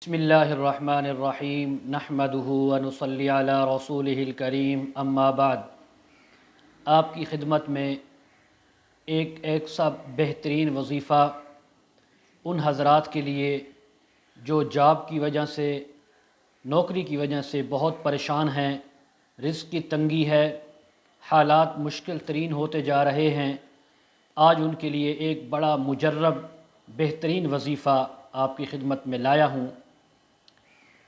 بسم اللہ الرحمن الرحیم نحمدہ ونصلی علی رسولہ الکریم اما بعد۔ آپ کی خدمت میں ایک سا بہترین وظیفہ ان حضرات کے لیے جو جاب کی وجہ سے، نوکری کی وجہ سے بہت پریشان ہیں، رزق کی تنگی ہے، حالات مشکل ترین ہوتے جا رہے ہیں۔ آج ان کے لیے ایک بڑا مجرب بہترین وظیفہ آپ کی خدمت میں لایا ہوں۔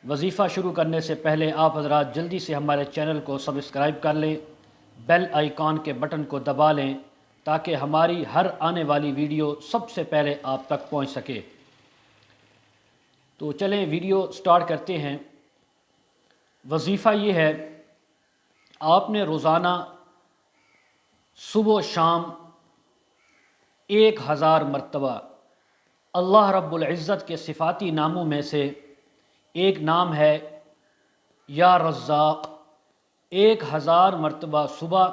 وظیفہ شروع کرنے سے پہلے آپ حضرات جلدی سے ہمارے چینل کو سبسکرائب کر لیں، بیل آئیکن کے بٹن کو دبا لیں تاکہ ہماری ہر آنے والی ویڈیو سب سے پہلے آپ تک پہنچ سکے۔ تو چلیں ویڈیو سٹارٹ کرتے ہیں۔ وظیفہ یہ ہے، آپ نے روزانہ صبح و شام 1000 مرتبہ اللہ رب العزت کے صفاتی ناموں میں سے ایک نام ہے یا رزاق۔ 1000 مرتبہ صبح،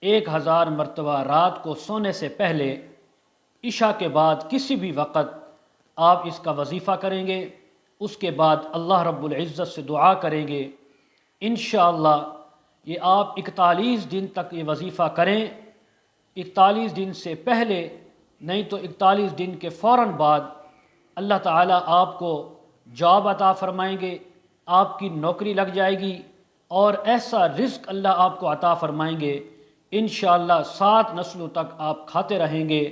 1000 مرتبہ رات کو سونے سے پہلے، عشاء کے بعد کسی بھی وقت آپ اس کا وظیفہ کریں گے۔ اس کے بعد اللہ رب العزت سے دعا کریں گے، انشاءاللہ یہ آپ 41 دن تک یہ وظیفہ کریں۔ 41 دن سے پہلے نہیں تو 41 دن کے فوراً بعد اللہ تعالیٰ آپ کو جاب عطا فرمائیں گے، آپ کی نوکری لگ جائے گی اور ایسا رزق اللہ آپ کو عطا فرمائیں گے، انشاءاللہ 7 نسلوں تک آپ کھاتے رہیں گے،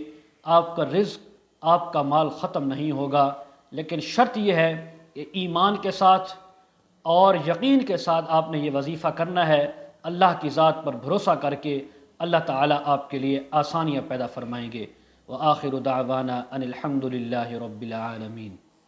آپ کا رزق، آپ کا مال ختم نہیں ہوگا۔ لیکن شرط یہ ہے کہ ایمان کے ساتھ اور یقین کے ساتھ آپ نے یہ وظیفہ کرنا ہے۔ اللہ کی ذات پر بھروسہ کر کے اللہ تعالیٰ آپ کے لیے آسانیاں پیدا فرمائیں گے۔ وآخر دعوانا ان الحمد للہ رب العالمین۔